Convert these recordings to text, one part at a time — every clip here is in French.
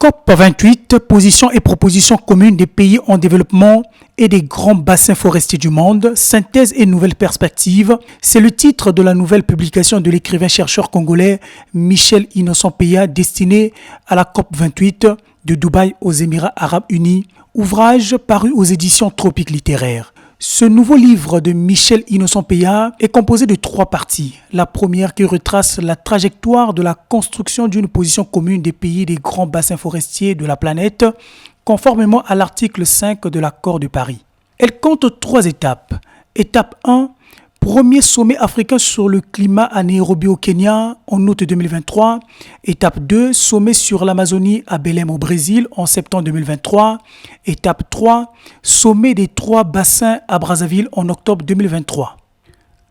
COP28, positions et propositions communes des pays en développement et des grands bassins forestiers du monde, synthèse et nouvelles perspectives, c'est le titre de la nouvelle publication de l'écrivain-chercheur congolais Michel Innocent Peya destinée à la COP28 de Dubaï aux Émirats Arabes Unis, ouvrage paru aux éditions Tropiques Littéraires. Ce nouveau livre de Michel Innocent Peya est composé de 3 parties. La première qui retrace la trajectoire de la construction d'une position commune des pays des grands bassins forestiers de la planète, conformément à l'article 5 de l'accord de Paris. Elle compte 3 étapes. Étape 1, premier sommet africain sur le climat à Nairobi au Kenya en août 2023. Étape 2, sommet sur l'Amazonie à Belém au Brésil en septembre 2023. Étape 3, sommet des 3 bassins à Brazzaville en octobre 2023.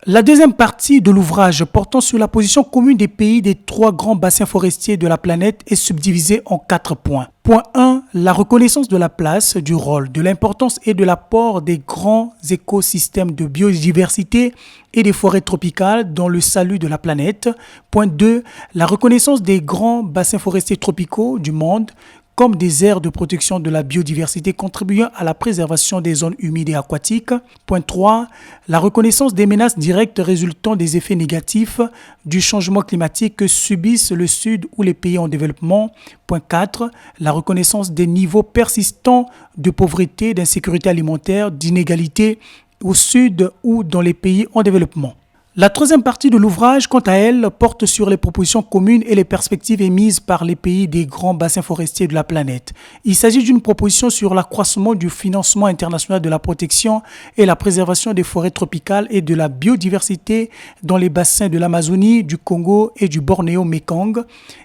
La deuxième partie de l'ouvrage portant sur la position commune des pays des 3 grands bassins forestiers de la planète est subdivisée en 4 points. Point 1, la reconnaissance de la place, du rôle, de l'importance et de l'apport des grands écosystèmes de biodiversité et des forêts tropicales dans le salut de la planète. Point 2, la reconnaissance des grands bassins forestiers tropicaux du monde comme des aires de protection de la biodiversité contribuant à la préservation des zones humides et aquatiques. Point 3, la reconnaissance des menaces directes résultant des effets négatifs du changement climatique que subissent le Sud ou les pays en développement. Point 4, la reconnaissance des niveaux persistants de pauvreté, d'insécurité alimentaire, d'inégalité au Sud ou dans les pays en développement. La troisième partie de l'ouvrage, quant à elle, porte sur les propositions communes et les perspectives émises par les pays des grands bassins forestiers de la planète. Il s'agit d'une proposition sur l'accroissement du financement international de la protection et la préservation des forêts tropicales et de la biodiversité dans les bassins de l'Amazonie, du Congo et du Bornéo-Mékong,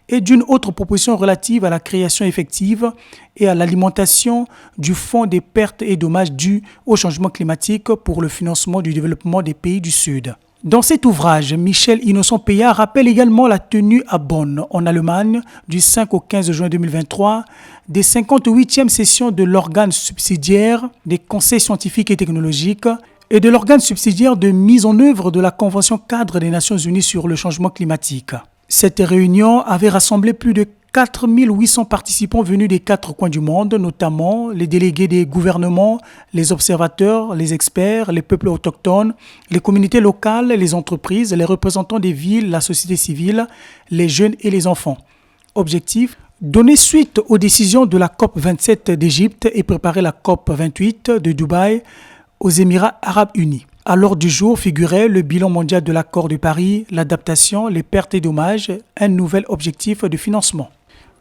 et d'une autre proposition relative à la création effective et à l'alimentation du Fonds des pertes et dommages dus au changement climatique pour le financement du développement des pays du Sud. Dans cet ouvrage, Michel Innocent Peya rappelle également la tenue à Bonn, en Allemagne, du 5 au 15 juin 2023, des 58e sessions de l'organe subsidiaire des conseils scientifiques et technologiques et de l'organe subsidiaire de mise en œuvre de la Convention cadre des Nations Unies sur le changement climatique. Cette réunion avait rassemblé plus de 4800 participants venus des 4 coins du monde, notamment les délégués des gouvernements, les observateurs, les experts, les peuples autochtones, les communautés locales, les entreprises, les représentants des villes, la société civile, les jeunes et les enfants. Objectif : donner suite aux décisions de la COP27 d'Égypte et préparer la COP28 de Dubaï aux Émirats Arabes Unis. À l'ordre du jour figurait le bilan mondial de l'accord de Paris, l'adaptation, les pertes et dommages, un nouvel objectif de financement.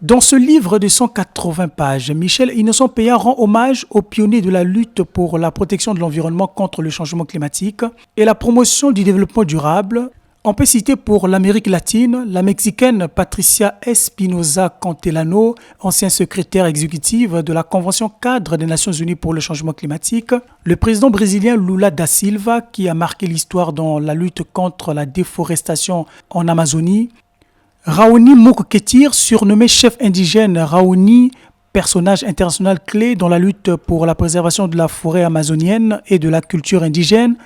Dans ce livre de 180 pages, Michel Innocent Peya rend hommage aux pionniers de la lutte pour la protection de l'environnement contre le changement climatique et la promotion du développement durable. On peut citer pour l'Amérique latine la Mexicaine Patricia Espinosa Cantelano, ancien secrétaire exécutif de la Convention cadre des Nations Unies pour le changement climatique, le président brésilien Lula da Silva qui a marqué l'histoire dans la lutte contre la déforestation en Amazonie, Raoni Mokketir, surnommé chef indigène Raoni, personnage international clé dans la lutte pour la préservation de la forêt amazonienne et de la culture indigène,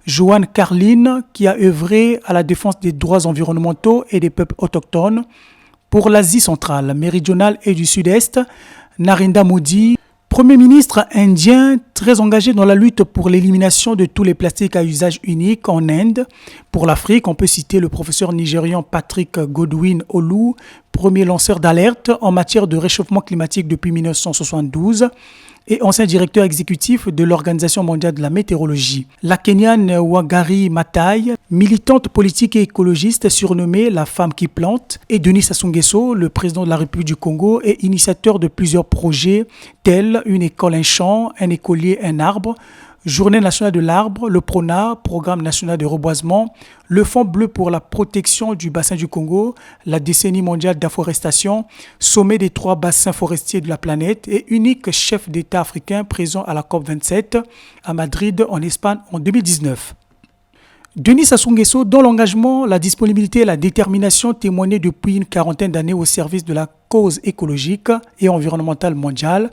Joan Carlin, qui a œuvré à la défense des droits environnementaux et des peuples autochtones. Pour l'Asie centrale, méridionale et du Sud-Est, Narendra Modi, Premier ministre indien très engagé dans la lutte pour l'élimination de tous les plastiques à usage unique en Inde. Pour l'Afrique, on peut citer le professeur nigérian Patrick Godwin Olu, premier lanceur d'alerte en matière de réchauffement climatique depuis 1972 et ancien directeur exécutif de l'Organisation mondiale de la météorologie. La Kenyane Wangari Maathai, militante politique et écologiste surnommée la femme qui plante, et Denis Sassou Nguesso, le président de la République du Congo et initiateur de plusieurs projets tels une école, un champ, un écolier, un arbre, Journée nationale de l'arbre, le PRONA, Programme national de reboisement, le Fonds bleu pour la protection du bassin du Congo, la décennie mondiale d'afforestation, sommet des 3 bassins forestiers de la planète et unique chef d'État africain présent à la COP27 à Madrid en Espagne en 2019. Denis Sassou Nguesso, dont l'engagement, la disponibilité et la détermination témoignaient depuis une quarantaine d'années au service de la cause écologique et environnementale mondiale.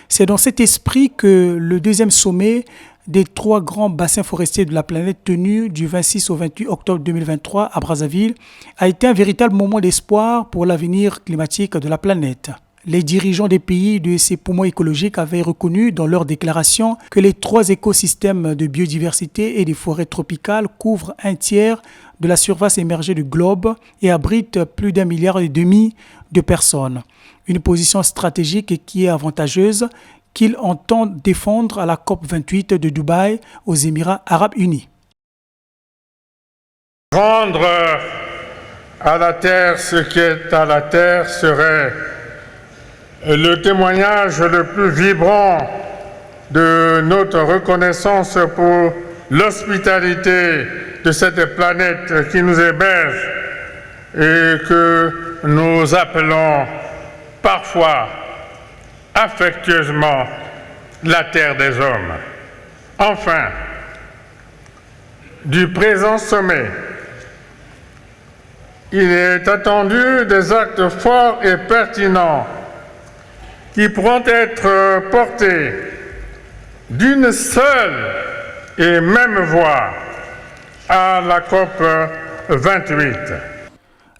C'est dans cet esprit que le 2e sommet des 3 grands bassins forestiers de la planète tenu du 26 au 28 octobre 2023 à Brazzaville a été un véritable moment d'espoir pour l'avenir climatique de la planète. Les dirigeants des pays de ces poumons écologiques avaient reconnu dans leur déclaration que les 3 écosystèmes de biodiversité et des forêts tropicales couvrent un tiers de la surface émergée du globe et abritent plus d'1,5 milliard de personnes. Une position stratégique qui est avantageuse qu'ils entendent défendre à la COP28 de Dubaï aux Émirats arabes unis. Rendre à la terre ce qui est à la terre serait le témoignage le plus vibrant de notre reconnaissance pour l'hospitalité de cette planète qui nous héberge et que nous appelons parfois affectueusement la terre des hommes. Enfin, du présent sommet, il est attendu des actes forts et pertinents qui pourront être portés d'une seule et même voix à la COP 28.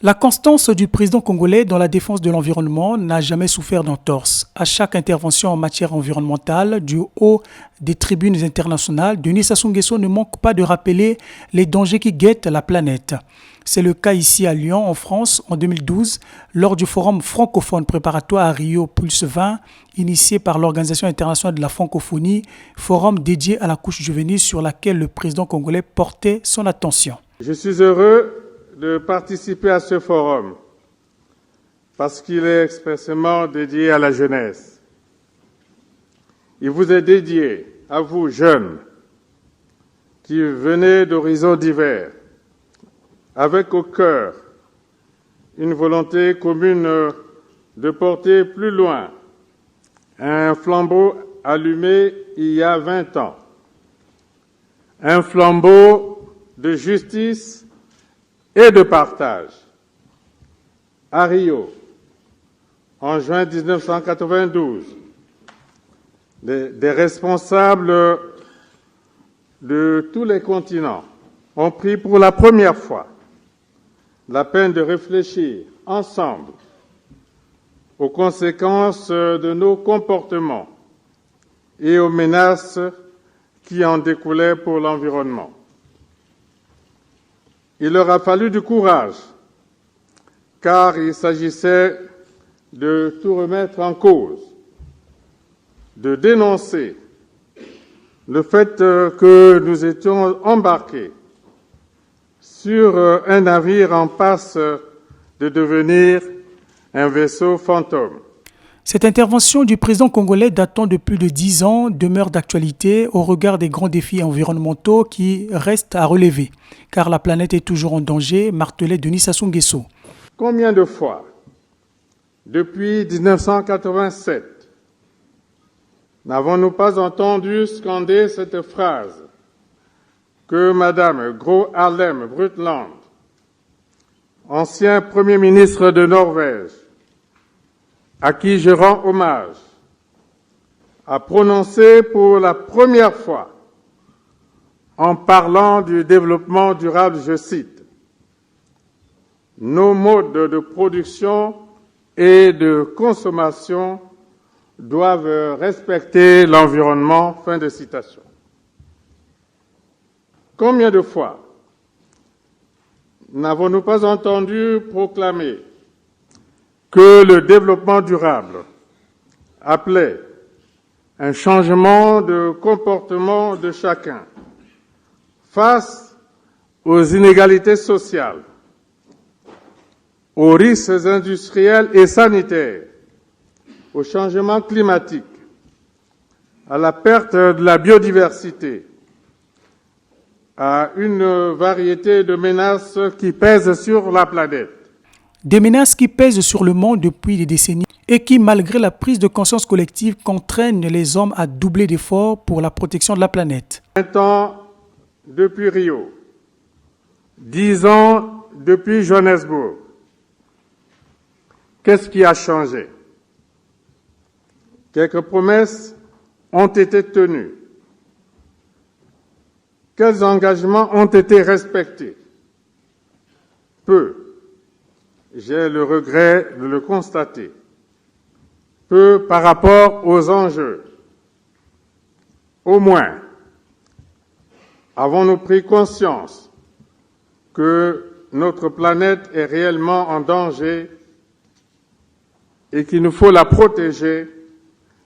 La constance du président congolais dans la défense de l'environnement n'a jamais souffert d'entorse. À chaque intervention en matière environnementale, du haut des tribunes internationales, Denis Sassou Nguesso ne manque pas de rappeler les dangers qui guettent la planète. C'est le cas ici à Lyon, en France, en 2012, lors du forum francophone préparatoire à Rio Pulse 20, initié par l'Organisation internationale de la francophonie, forum dédié à la couche juvénile sur laquelle le président congolais portait son attention. Je suis heureux de participer à ce forum parce qu'il est expressément dédié à la jeunesse. Il vous est dédié, à vous jeunes, qui venez d'horizons divers, avec au cœur une volonté commune de porter plus loin un flambeau allumé il y a 20 ans, un flambeau de justice et de partage. À Rio, en juin 1992, des responsables de tous les continents ont pris pour la première fois la peine de réfléchir ensemble aux conséquences de nos comportements et aux menaces qui en découlaient pour l'environnement. Il leur a fallu du courage, car il s'agissait de tout remettre en cause, de dénoncer le fait que nous étions embarqués sur un navire en passe de devenir un vaisseau fantôme. Cette intervention du président congolais datant de plus de 10 ans demeure d'actualité au regard des grands défis environnementaux qui restent à relever, car la planète est toujours en danger, martelait Denis Sassou Nguesso. Combien de fois, depuis 1987, n'avons-nous pas entendu scander cette phrase que Madame Gro Harlem Brundtland, ancien Premier ministre de Norvège, à qui je rends hommage, a prononcé pour la première fois en parlant du développement durable, je cite, « Nos modes de production et de consommation doivent respecter l'environnement. » Fin de citation. Combien de fois n'avons-nous pas entendu proclamer que le développement durable appelait un changement de comportement de chacun face aux inégalités sociales, aux risques industriels et sanitaires, au changement climatique, à la perte de la biodiversité, à une variété de menaces qui pèsent sur la planète. Des menaces qui pèsent sur le monde depuis des décennies et qui, malgré la prise de conscience collective, contraignent les hommes à doubler d'efforts pour la protection de la planète. 20 ans depuis Rio, 10 ans depuis Johannesburg. Qu'est-ce qui a changé? Quelques promesses ont été tenues. Quels engagements ont été respectés? Peu. J'ai le regret de le constater. peu par rapport aux enjeux. Au moins, avons-nous pris conscience que notre planète est réellement en danger et qu'il nous faut la protéger,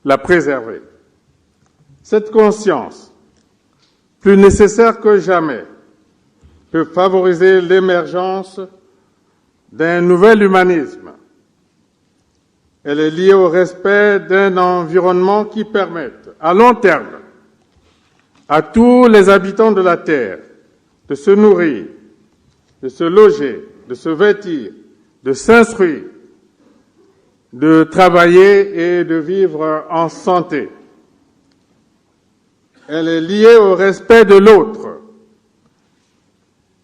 la préserver. Cette conscience, plus nécessaire que jamais, peut favoriser l'émergence d'un nouvel humanisme. Elle est liée au respect d'un environnement qui permette, à long terme, à tous les habitants de la Terre de se nourrir, de se loger, de se vêtir, de s'instruire, de travailler et de vivre en santé. Elle est liée au respect de l'autre,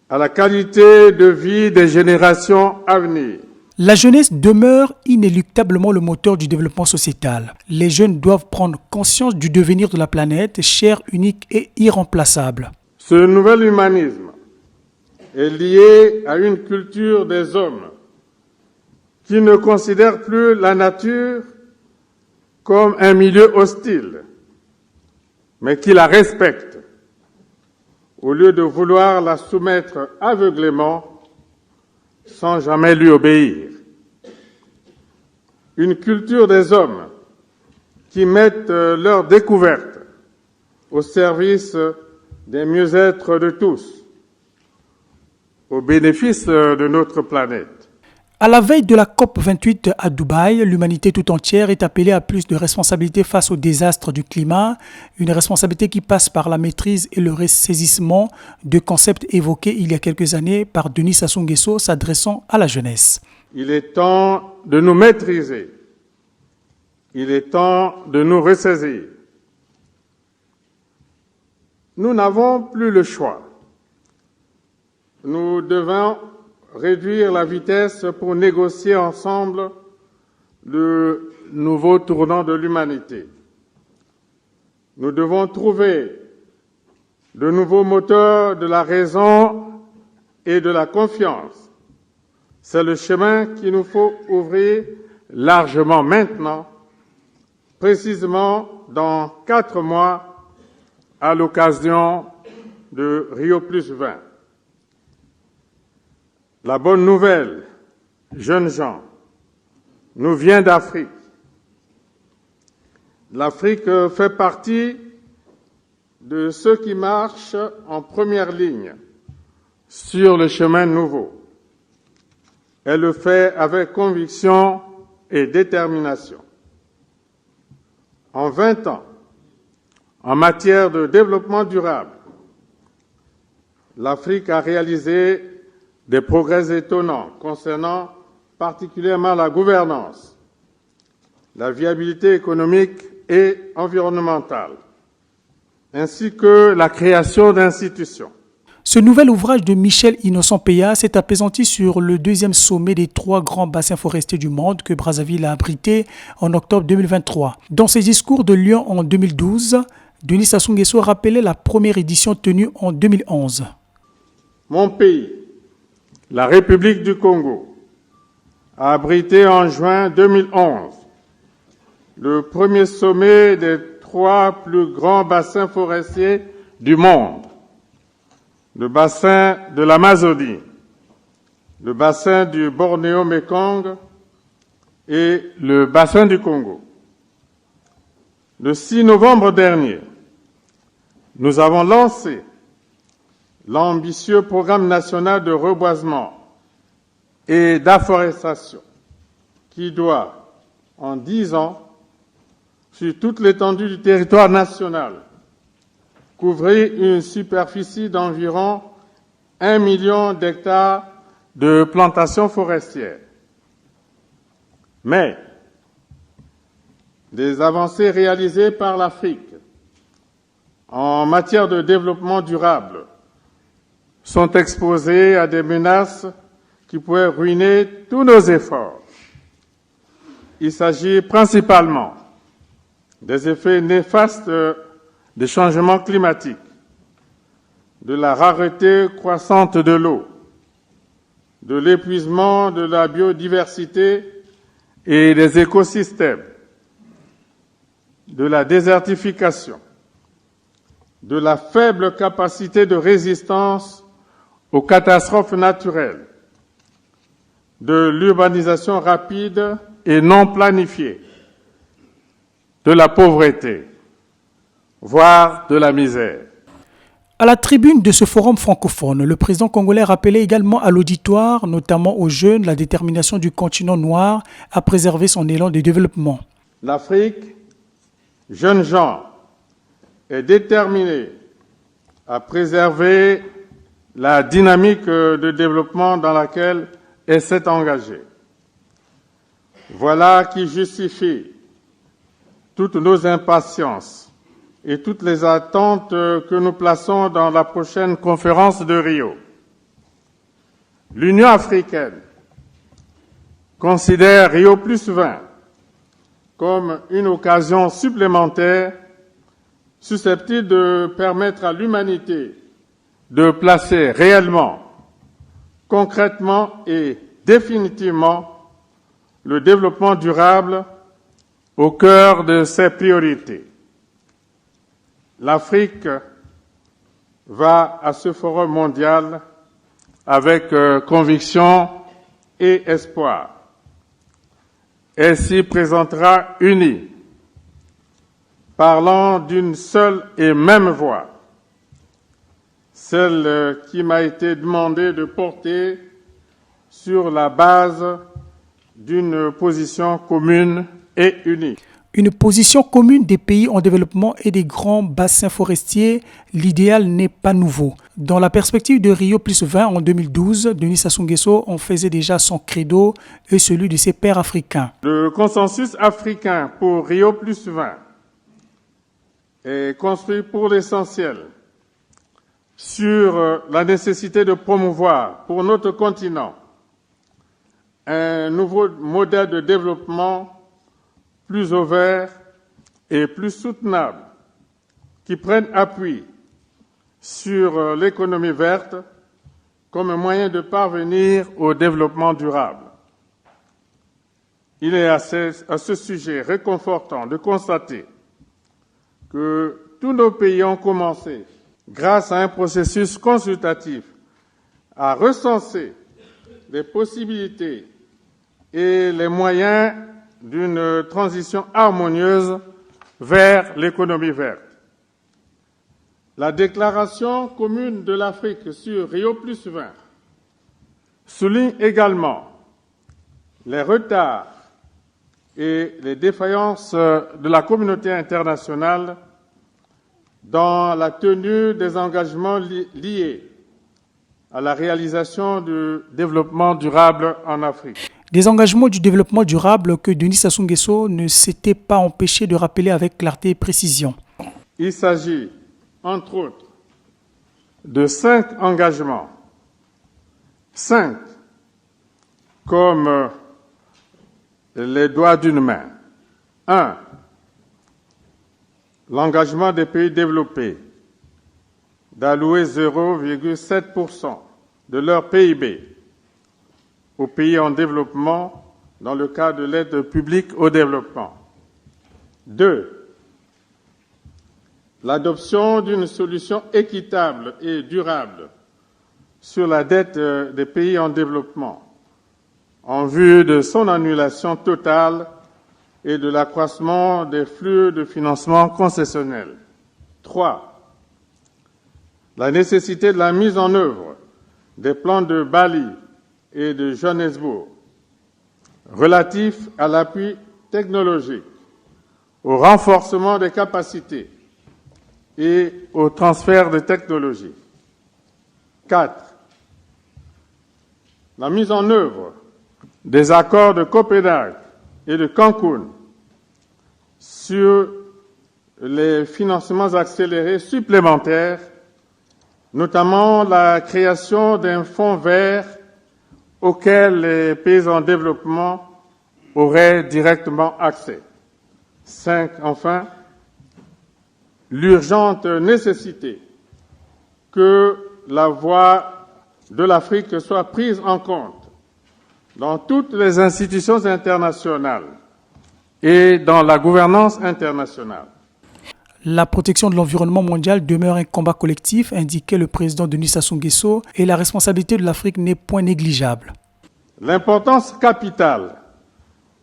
à la qualité de vie des générations à venir. La jeunesse demeure inéluctablement le moteur du développement sociétal. Les jeunes doivent prendre conscience du devenir de la planète, chère, unique et irremplaçable. Ce nouvel humanisme est lié à une culture des hommes qui ne considère plus la nature comme un milieu hostile, mais qui la respecte, au lieu de vouloir la soumettre aveuglément sans jamais lui obéir. Une culture des hommes qui mettent leur découverte au service des mieux-être de tous, au bénéfice de notre planète. À la veille de la COP28 à Dubaï, l'humanité tout entière est appelée à plus de responsabilités face au désastre du climat, une responsabilité qui passe par la maîtrise et le ressaisissement de concepts évoqués il y a quelques années par Denis Sassou Nguesso s'adressant à la jeunesse. Il est temps de nous maîtriser. Il est temps de nous ressaisir. Nous n'avons plus le choix. Nous devons réduire la vitesse pour négocier ensemble le nouveau tournant de l'humanité. Nous devons trouver de nouveaux moteurs de la raison et de la confiance. C'est le chemin qu'il nous faut ouvrir largement maintenant, précisément dans 4 mois, à l'occasion de Rio+20. La bonne nouvelle, jeunes gens, nous vient d'Afrique. L'Afrique fait partie de ceux qui marchent en première ligne sur le chemin nouveau. Elle le fait avec conviction et détermination. En 20 ans, en matière de développement durable, l'Afrique a réalisé des progrès étonnants concernant particulièrement la gouvernance, la viabilité économique et environnementale, ainsi que la création d'institutions. Ce nouvel ouvrage de Michel Innocent-Peya s'est apaisanti sur le 2e sommet des 3 grands bassins forestiers du monde que Brazzaville a abrité en octobre 2023. Dans ses discours de Lyon en 2012, Denis Sassou Nguesso rappelait la première édition tenue en 2011. Mon pays, la République du Congo, a abrité en juin 2011 le premier sommet des 3 plus grands bassins forestiers du monde. Le bassin de l'Amazonie, le bassin du Bornéo-Mékong et le bassin du Congo. Le 6 novembre dernier, nous avons lancé l'ambitieux programme national de reboisement et d'afforestation qui doit, en 10 ans, sur toute l'étendue du territoire national, couvrir une superficie d'environ 1 million d'hectares de plantations forestières. Mais des avancées réalisées par l'Afrique en matière de développement durable sont exposées à des menaces qui pourraient ruiner tous nos efforts. Il s'agit principalement des effets néfastes des changements climatiques, de la rareté croissante de l'eau, de l'épuisement de la biodiversité et des écosystèmes, de la désertification, de la faible capacité de résistance aux catastrophes naturelles, de l'urbanisation rapide et non planifiée, de la pauvreté, voire de la misère. À la tribune de ce forum francophone, le président congolais rappelait également à l'auditoire, notamment aux jeunes, la détermination du continent noir à préserver son élan de développement. L'Afrique, jeunes gens, est déterminée à préserver la dynamique de développement dans laquelle elle s'est engagée. Voilà qui justifie toutes nos impatiences et toutes les attentes que nous plaçons dans la prochaine conférence de Rio. L'Union africaine considère Rio plus 20 comme une occasion supplémentaire susceptible de permettre à l'humanité de placer réellement, concrètement et définitivement le développement durable au cœur de ses priorités. L'Afrique va à ce forum mondial avec conviction et espoir. Elle s'y présentera unie, parlant d'une seule et même voix, celle qui m'a été demandé de porter sur la base d'une position commune et unie. Une position commune des pays en développement et des grands bassins forestiers, l'idéal n'est pas nouveau. Dans la perspective de Rio plus 20 en 2012, Denis Sassou Nguesso en faisait déjà son credo et celui de ses pairs africains. Le consensus africain pour Rio plus 20 est construit pour l'essentiel sur la nécessité de promouvoir pour notre continent un nouveau modèle de développement plus ouvert et plus soutenable, qui prenne appui sur l'économie verte comme un moyen de parvenir au développement durable. Il est à ce sujet réconfortant de constater que tous nos pays ont commencé, grâce à un processus consultatif, à recenser les possibilités et les moyens d'une transition harmonieuse vers l'économie verte. La déclaration commune de l'Afrique sur Rio plus 20 souligne également les retards et les défaillances de la communauté internationale dans la tenue des engagements liés à la réalisation du développement durable en Afrique. Des engagements du développement durable que Denis Sassou Nguesso ne s'était pas empêché de rappeler avec clarté et précision. Il s'agit, entre autres, de 5 engagements. 5 comme les doigts d'une main. 1. L'engagement des pays développés d'allouer 0,7% de leur PIB aux pays en développement dans le cadre de l'aide publique au développement. 2. L'adoption d'une solution équitable et durable sur la dette des pays en développement en vue de son annulation totale et de l'accroissement des flux de financement concessionnels. 3. La nécessité de la mise en œuvre des plans de Bali et de Johannesburg relatifs à l'appui technologique, au renforcement des capacités et au transfert de technologies. 4. La mise en œuvre des accords de Copenhague et de Cancun sur les financements accélérés supplémentaires, notamment la création d'un fonds vert auquel les pays en développement auraient directement accès. 5. Enfin, l'urgente nécessité que la voix de l'Afrique soit prise en compte dans toutes les institutions internationales et dans la gouvernance internationale. La protection de l'environnement mondial demeure un combat collectif, indiquait le président Denis Sassou Nguesso, et la responsabilité de l'Afrique n'est point négligeable. L'importance capitale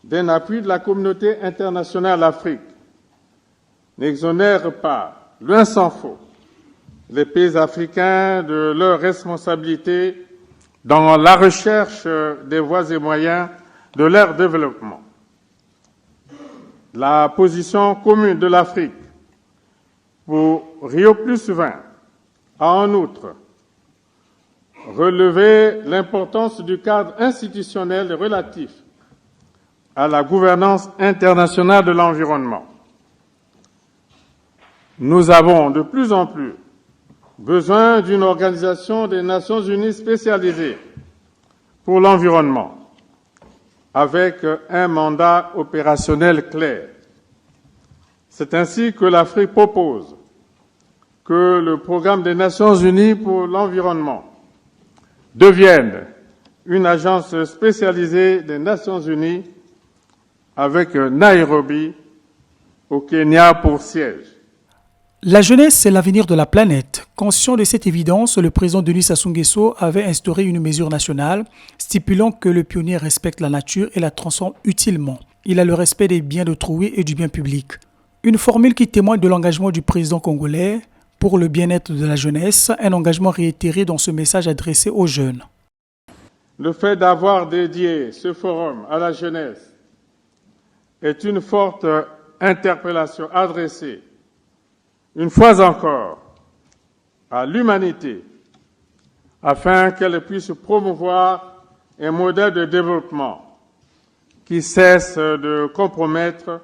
d'un appui de la communauté internationale à l'Afrique n'exonère pas, loin s'en faut, les pays africains de leurs responsabilités dans la recherche des voies et moyens de leur développement. La position commune de l'Afrique pour Rio+20 a en outre relevé l'importance du cadre institutionnel relatif à la gouvernance internationale de l'environnement. Nous avons de plus en plus besoin d'une organisation des Nations unies spécialisée pour l'environnement, avec un mandat opérationnel clair. C'est ainsi que l'Afrique propose que le programme des Nations unies pour l'environnement devienne une agence spécialisée des Nations unies avec Nairobi au Kenya pour siège. La jeunesse, c'est l'avenir de la planète. Conscient de cette évidence, le président Denis Sassou Nguesso avait instauré une mesure nationale stipulant que le pionnier respecte la nature et la transforme utilement. Il a le respect des biens d'autrui et du bien public. Une formule qui témoigne de l'engagement du président congolais pour le bien-être de la jeunesse, un engagement réitéré dans ce message adressé aux jeunes. Le fait d'avoir dédié ce forum à la jeunesse est une forte interpellation adressée, une fois encore, à l'humanité, afin qu'elle puisse promouvoir un modèle de développement qui cesse de compromettre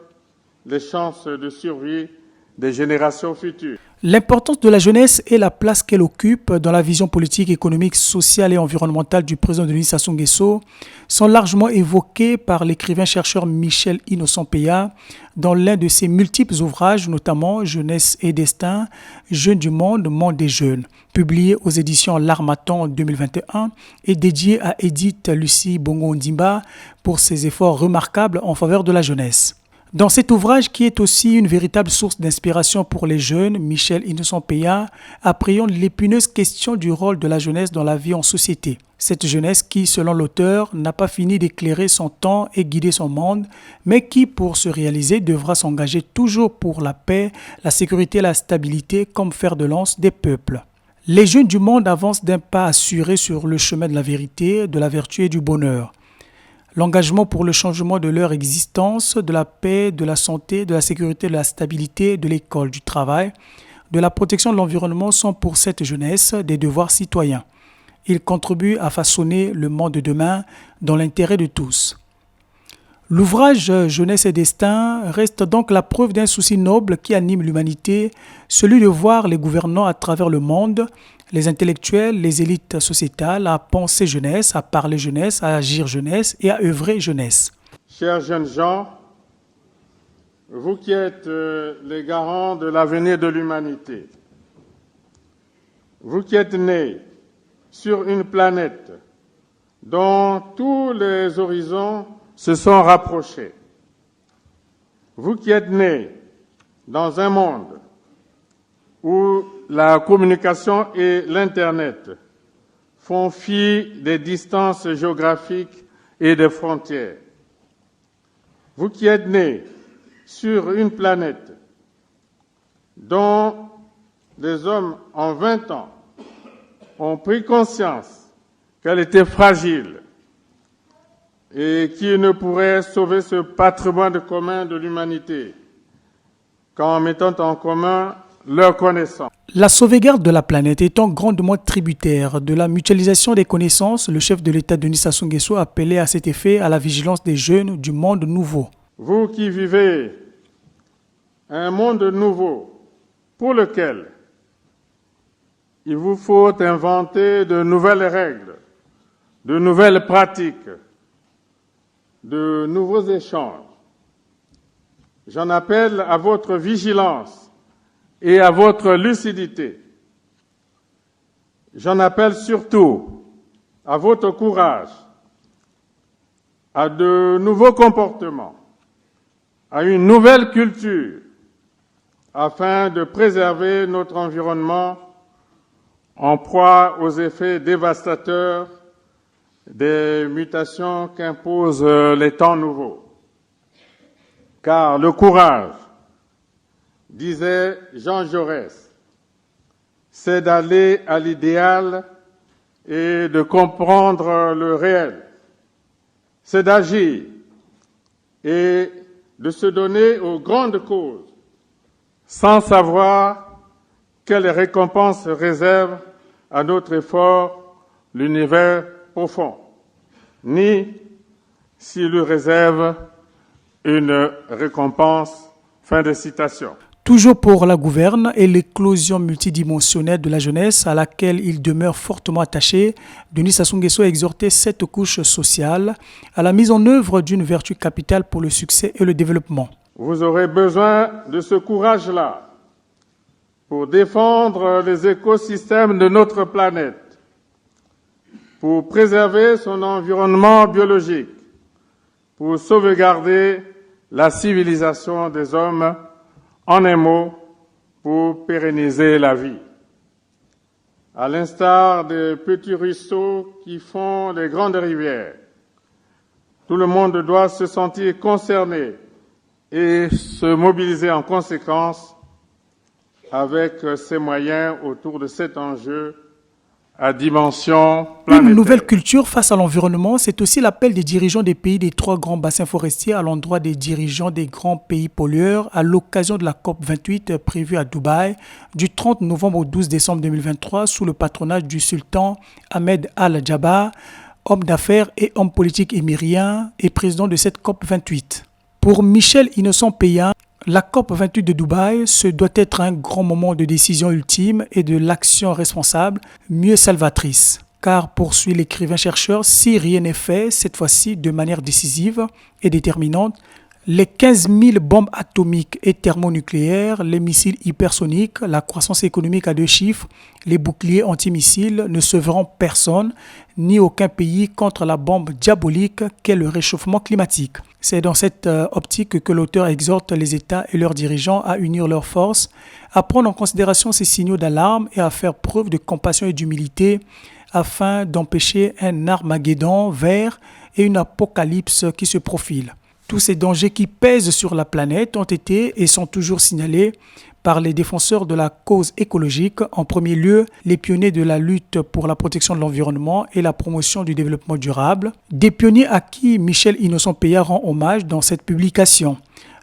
les chances de survie des générations futures. L'importance de la jeunesse et la place qu'elle occupe dans la vision politique, économique, sociale et environnementale du président Denis Sassou Nguesso sont largement évoquées par l'écrivain-chercheur Michel Innocent-Peya dans l'un de ses multiples ouvrages, notamment Jeunesse et Destin, Jeunes du monde, Monde des jeunes, publié aux éditions L'Harmattan en 2021 et dédié à Edith Lucie Bongo-Ondimba pour ses efforts remarquables en faveur de la jeunesse. Dans cet ouvrage, qui est aussi une véritable source d'inspiration pour les jeunes, Michel Innocent-Peya appréhende l'épineuse question du rôle de la jeunesse dans la vie en société. Cette jeunesse qui, selon l'auteur, n'a pas fini d'éclairer son temps et guider son monde, mais qui, pour se réaliser, devra s'engager toujours pour la paix, la sécurité et la stabilité comme fer de lance des peuples. Les jeunes du monde avancent d'un pas assuré sur le chemin de la vérité, de la vertu et du bonheur. L'engagement pour le changement de leur existence, de la paix, de la santé, de la sécurité, de la stabilité, de l'école, du travail, de la protection de l'environnement sont pour cette jeunesse des devoirs citoyens. Ils contribuent à façonner le monde de demain dans l'intérêt de tous. L'ouvrage Jeunesse et Destin reste donc la preuve d'un souci noble qui anime l'humanité, celui de voir les gouvernants à travers le monde, les intellectuels, les élites sociétales à penser jeunesse, à parler jeunesse, à agir jeunesse et à œuvrer jeunesse. Chers jeunes gens, vous qui êtes les garants de l'avenir de l'humanité, vous qui êtes nés sur une planète dont tous les horizons se sont rapprochés, vous qui êtes nés dans un monde où la communication et l'Internet font fi des distances géographiques et des frontières. Vous qui êtes nés sur une planète dont des hommes en 20 ans ont pris conscience qu'elle était fragile et qui ne pourrait sauver ce patrimoine commun de l'humanité qu'en mettant en commun leurs connaissances. La sauvegarde de la planète étant grandement tributaire de la mutualisation des connaissances, le chef de l'État Denis Sassou Nguesso appelait à cet effet à la vigilance des jeunes du monde nouveau. Vous qui vivez un monde nouveau pour lequel il vous faut inventer de nouvelles règles, de nouvelles pratiques, de nouveaux échanges, j'en appelle à votre vigilance et à votre lucidité. J'en appelle surtout à votre courage, à de nouveaux comportements à une nouvelle culture afin de préserver notre environnement en proie aux effets dévastateurs des mutations qu'imposent les temps nouveaux. Car le courage, disait Jean Jaurès, c'est d'aller à l'idéal et de comprendre le réel. C'est d'agir et de se donner aux grandes causes sans savoir quelles récompenses réserve à notre effort l'univers profond, ni s'il lui réserve une récompense. Fin de citation. Toujours pour la gouverne et l'éclosion multidimensionnelle de la jeunesse à laquelle il demeure fortement attaché, Denis Sassou Nguesso a exhorté cette couche sociale à la mise en œuvre d'une vertu capitale pour le succès et le développement. Vous aurez besoin de ce courage-là pour défendre les écosystèmes de notre planète, pour préserver son environnement biologique, pour sauvegarder la civilisation des hommes, en un mot, pour pérenniser la vie. À l'instar des petits ruisseaux qui font les grandes rivières, tout le monde doit se sentir concerné et se mobiliser en conséquence avec ses moyens autour de cet enjeu à dimension planétaire. Une nouvelle culture face à l'environnement, c'est aussi l'appel des dirigeants des pays des 3 grands bassins forestiers à l'endroit des dirigeants des grands pays pollueurs à l'occasion de la COP28 prévue à Dubaï du 30 novembre au 12 décembre 2023 sous le patronage du sultan Ahmed Al-Jaber, homme d'affaires et homme politique émirien et président de cette COP28. Pour Michel Innocent-Peya, la COP28 de Dubaï, ce doit être un grand moment de décision ultime et de l'action responsable, mieux salvatrice. Car, poursuit l'écrivain-chercheur, si rien n'est fait, cette fois-ci de manière décisive et déterminante, les 15 000 bombes atomiques et thermonucléaires, les missiles hypersoniques, la croissance économique à 2 chiffres, les boucliers antimissiles ne sauveront personne, ni aucun pays contre la bombe diabolique qu'est le réchauffement climatique. C'est dans cette optique que l'auteur exhorte les États et leurs dirigeants à unir leurs forces, à prendre en considération ces signaux d'alarme et à faire preuve de compassion et d'humilité afin d'empêcher un Armageddon vert et une apocalypse qui se profile. Tous ces dangers qui pèsent sur la planète ont été et sont toujours signalés par les défenseurs de la cause écologique, en premier lieu les pionniers de la lutte pour la protection de l'environnement et la promotion du développement durable, des pionniers à qui Michel Innocent-Peya rend hommage dans cette publication.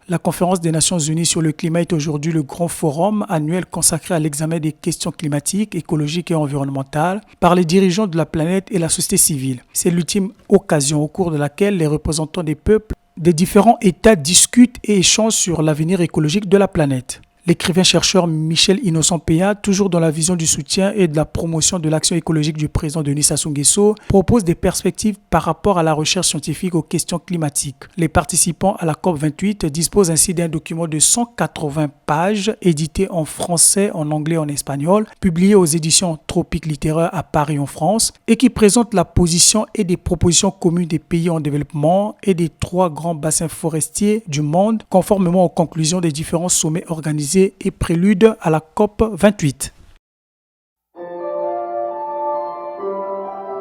La Conférence des Nations Unies sur le climat est aujourd'hui le grand forum annuel consacré à l'examen des questions climatiques, écologiques et environnementales par les dirigeants de la planète et la société civile. C'est l'ultime occasion au cours de laquelle les représentants des peuples des différents États discutent et échangent sur l'avenir écologique de la planète. L'écrivain-chercheur Michel Innocent-Peya, toujours dans la vision du soutien et de la promotion de l'action écologique du président Denis Sassou Nguesso, propose des perspectives par rapport à la recherche scientifique aux questions climatiques. Les participants à la COP28 disposent ainsi d'un document de 180 pages, édité en français, en anglais et en espagnol, publié aux éditions Tropiques littéraires à Paris en France, et qui présente la position et des propositions communes des pays en développement et des 3 grands bassins forestiers du monde, conformément aux conclusions des différents sommets organisés et prélude à la COP28.